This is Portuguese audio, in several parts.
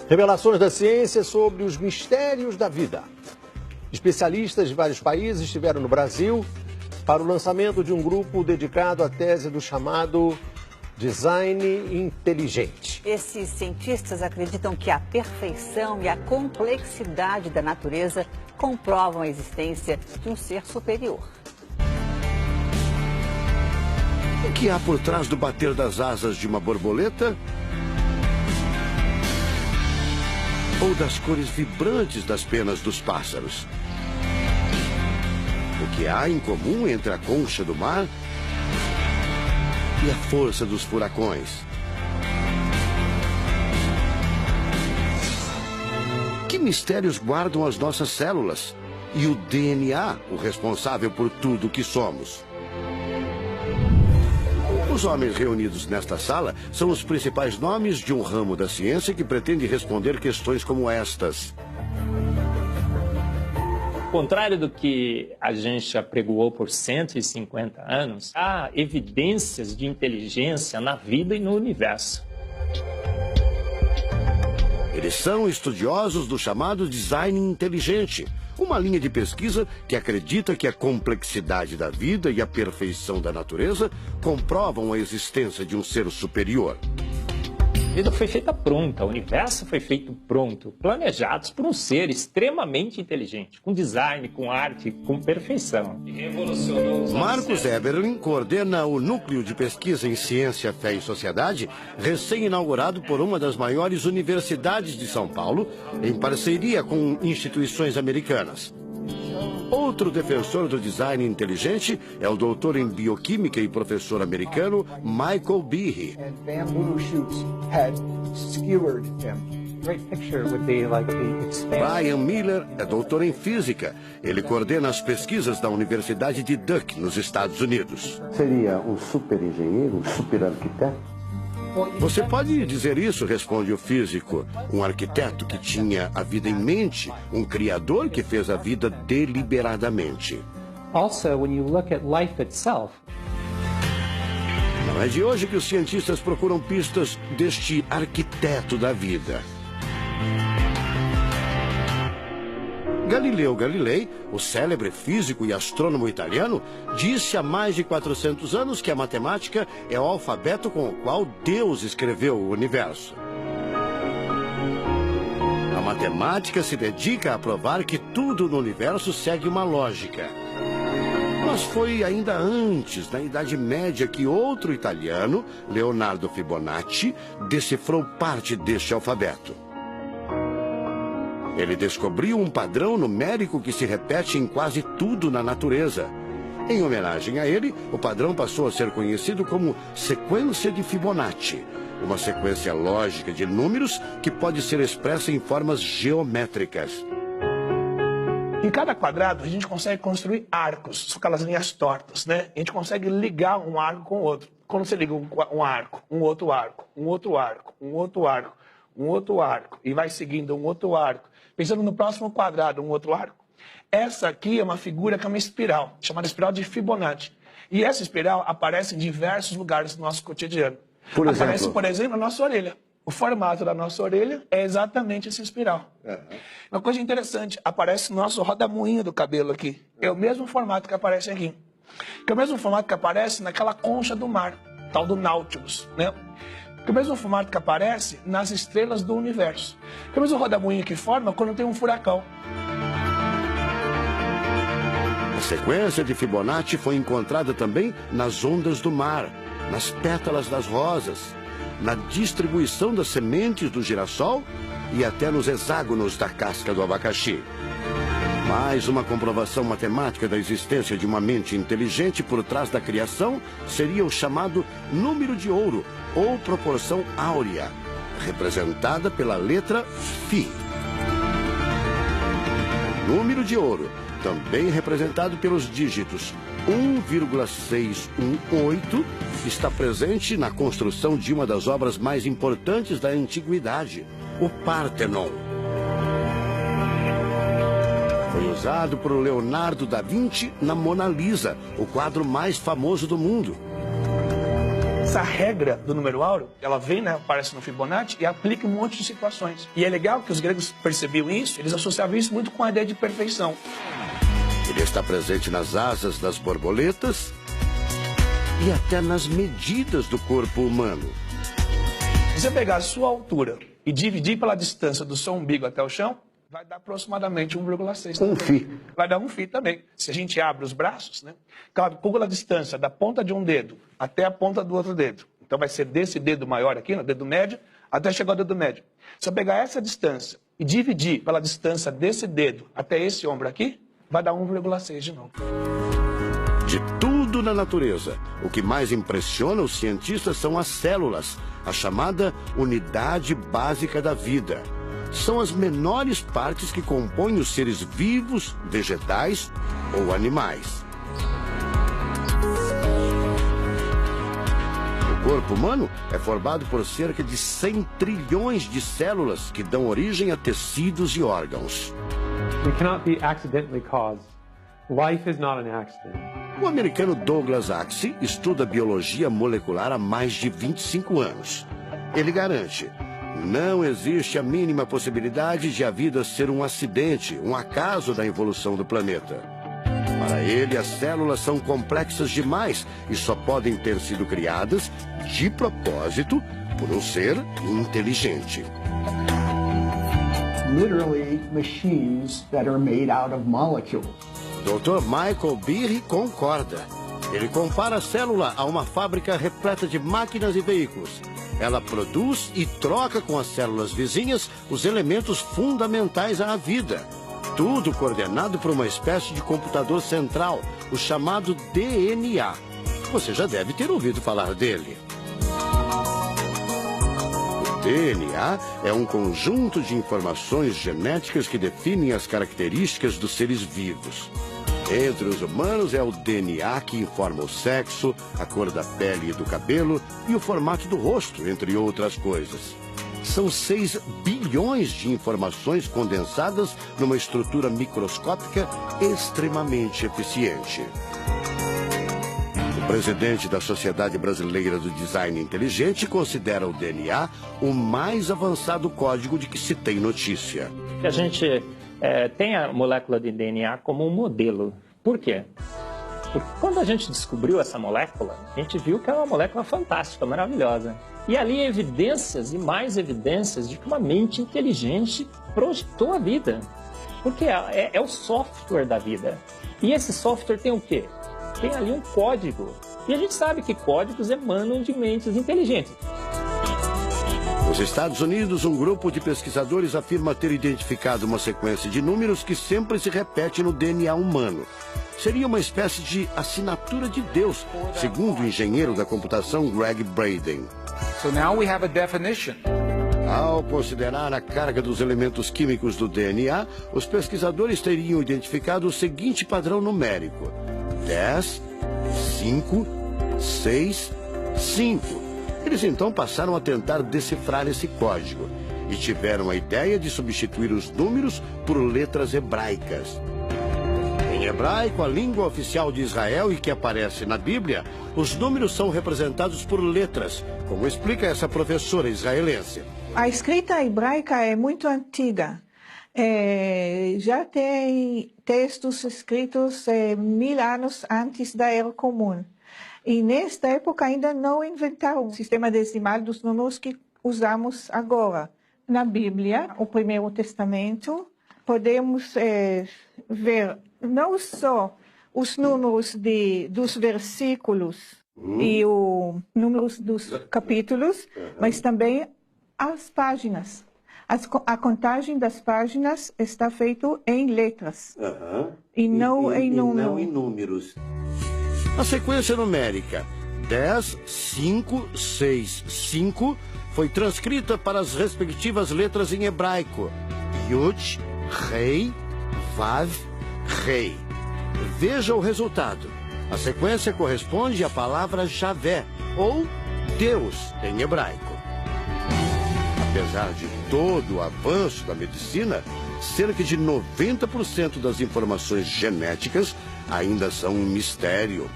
Revelações da ciência sobre os mistérios da vida. Especialistas de vários países estiveram no Brasil para o lançamento de um grupo dedicado à tese do chamado design inteligente. Esses cientistas acreditam que a perfeição e a complexidade da natureza comprovam a existência de um ser superior. O que há por trás do bater das asas de uma borboleta? Ou das cores vibrantes das penas dos pássaros? O que há em comum entre a concha do mar e a força dos furacões? Que mistérios guardam as nossas células e o DNA, o responsável por tudo o que somos? Os homens reunidos nesta sala são os principais nomes de um ramo da ciência que pretende responder questões como estas. Ao contrário do que a gente apregoou por 150 anos, há evidências de inteligência na vida e no universo. Eles são estudiosos do chamado design inteligente, uma linha de pesquisa que acredita que a complexidade da vida e a perfeição da natureza comprovam a existência de um ser superior. A vida foi feita pronta, o universo foi feito pronto, planejados por um ser extremamente inteligente, com design, com arte, com perfeição. Marcos Eberlin coordena o Núcleo de Pesquisa em Ciência, Fé e Sociedade, recém-inaugurado por uma das maiores universidades de São Paulo, em parceria com instituições americanas. Outro defensor do design inteligente é o doutor em bioquímica e professor americano Michael Behe. Brian Miller é doutor em física. Ele coordena as pesquisas da Universidade de Duke, nos Estados Unidos. Seria um super engenheiro, um super arquiteto? Você pode dizer isso, responde o físico. Um arquiteto que tinha a vida em mente, um criador que fez a vida deliberadamente. Also, when you look at life itself, não é de hoje que os cientistas procuram pistas deste arquiteto da vida. Galileu Galilei, o célebre físico e astrônomo italiano, disse há mais de 400 anos que a matemática é o alfabeto com o qual Deus escreveu o universo. A matemática se dedica a provar que tudo no universo segue uma lógica. Mas foi ainda antes, na Idade Média, que outro italiano, Leonardo Fibonacci, decifrou parte deste alfabeto. Ele descobriu um padrão numérico que se repete em quase tudo na natureza. Em homenagem a ele, o padrão passou a ser conhecido como sequência de Fibonacci, uma sequência lógica de números que pode ser expressa em formas geométricas. Em cada quadrado, a gente consegue construir arcos, são aquelas linhas tortas, né? A gente consegue ligar um arco com o outro. Quando você liga um arco, um outro arco, um outro arco, um outro arco, um outro arco, e vai seguindo um outro arco, pensando no próximo quadrado, um outro arco. Essa aqui é uma figura que é uma espiral, chamada espiral de Fibonacci. E essa espiral aparece em diversos lugares do nosso cotidiano. Aparece, por exemplo, na nossa orelha. O formato da nossa orelha é exatamente essa espiral. Uma coisa interessante, aparece no nosso rodamuinho do cabelo aqui. É o mesmo formato que aparece aqui. Que é o mesmo formato que aparece naquela concha do mar, tal do Nautilus, né? Que é o mesmo formato que aparece nas estrelas do universo. Que é o mesmo rodamuinho que forma quando tem um furacão. A sequência de Fibonacci foi encontrada também nas ondas do mar, nas pétalas das rosas, na distribuição das sementes do girassol e até nos hexágonos da casca do abacaxi. Mais uma comprovação matemática da existência de uma mente inteligente por trás da criação seria o chamado número de ouro, ou proporção áurea, representada pela letra Φ. O número de ouro, também representado pelos dígitos 1,618, está presente na construção de uma das obras mais importantes da antiguidade, o Partenon. Foi usado por Leonardo da Vinci na Mona Lisa, o quadro mais famoso do mundo. Essa regra do número áureo, ela vem, né, aparece no Fibonacci e aplica um monte de situações. E é legal que os gregos percebiam isso, eles associavam isso muito com a ideia de perfeição. Ele está presente nas asas das borboletas e até nas medidas do corpo humano. Se você pegar a sua altura e dividir pela distância do seu umbigo até o chão, vai dar aproximadamente 1,6. Um φ. Vai dar um φ também. Se a gente abre os braços, né? Calcula a distância da ponta de um dedo até a ponta do outro dedo. Então vai ser desse dedo maior aqui, no dedo médio, até chegar ao dedo médio. Se eu pegar essa distância e dividir pela distância desse dedo até esse ombro aqui, vai dar 1,6 de novo. De tudo na natureza, o que mais impressiona os cientistas são as células, a chamada unidade básica da vida. São as menores partes que compõem os seres vivos, vegetais ou animais. O corpo humano é formado por cerca de 100 trilhões de células que dão origem a tecidos e órgãos. We cannot be accidentally caused. Life is not an accident. O americano Douglas Axie estuda biologia molecular há mais de 25 anos. Ele garante: não existe a mínima possibilidade de a vida ser um acidente, um acaso da evolução do planeta. Para ele, as células são complexas demais e só podem ter sido criadas de propósito por um ser inteligente. Literally machines that are made out of molecules. Dr. Michael Behe concorda. Ele compara a célula a uma fábrica repleta de máquinas e veículos. Ela produz e troca com as células vizinhas os elementos fundamentais à vida. Tudo coordenado por uma espécie de computador central, o chamado DNA. Você já deve ter ouvido falar dele. O DNA é um conjunto de informações genéticas que definem as características dos seres vivos. Entre os humanos é o DNA que informa o sexo, a cor da pele e do cabelo e o formato do rosto, entre outras coisas. São 6 bilhões de informações condensadas numa estrutura microscópica extremamente eficiente. O presidente da Sociedade Brasileira do Design Inteligente considera o DNA o mais avançado código de que se tem notícia. A gente tem a molécula de DNA como um modelo. Por quê? Porque quando a gente descobriu essa molécula, a gente viu que era uma molécula fantástica, maravilhosa. E ali evidências e mais evidências de que uma mente inteligente projetou a vida. Porque é o software da vida. E esse software tem o quê? Tem ali um código. E a gente sabe que códigos emanam de mentes inteligentes. Nos Estados Unidos, um grupo de pesquisadores afirma ter identificado uma sequência de números que sempre se repete no DNA humano. Seria uma espécie de assinatura de Deus, segundo o engenheiro da computação Greg Braden. So now we have a definition. Ao considerar a carga dos elementos químicos do DNA, os pesquisadores teriam identificado o seguinte padrão numérico: 10, 5, 6, 5. Eles então passaram a tentar decifrar esse código e tiveram a ideia de substituir os números por letras hebraicas. Em hebraico, a língua oficial de Israel e que aparece na Bíblia, os números são representados por letras, como explica essa professora israelense. A escrita hebraica é muito antiga. Já tem textos escritos 1000 anos antes da Era Comum. E nesta época ainda não inventaram o sistema decimal dos números que usamos agora. Na Bíblia, o Primeiro Testamento, podemos ver não só os números dos versículos e os números dos capítulos, mas também as páginas. A contagem das páginas está feita em letras e não em números. A sequência numérica 10, 5, 6, 5 foi transcrita para as respectivas letras em hebraico: Yud, Rei, Vav, Rei. Veja o resultado. A sequência corresponde à palavra Javé, ou Deus, em hebraico. Apesar de todo o avanço da medicina, cerca de 90% das informações genéticas ainda são um mistério.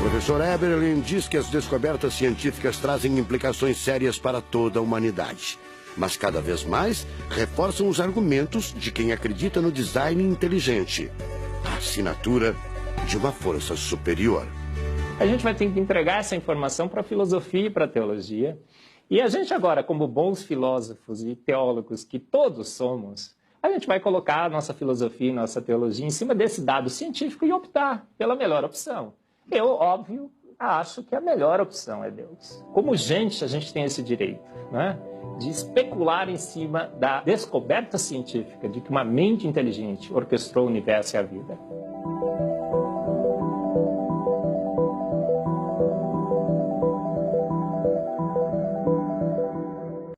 professor Eberlin diz que as descobertas científicas trazem implicações sérias para toda a humanidade. Mas cada vez mais reforçam os argumentos de quem acredita no design inteligente, a assinatura de uma força superior. A gente vai ter que entregar essa informação para a filosofia e para a teologia. E a gente agora, como bons filósofos e teólogos que todos somos, a gente vai colocar a nossa filosofia e nossa teologia em cima desse dado científico e optar pela melhor opção. Eu, óbvio, acho que a melhor opção é Deus. Como gente, a gente tem esse direito, né, de especular em cima da descoberta científica de que uma mente inteligente orquestrou o universo e a vida.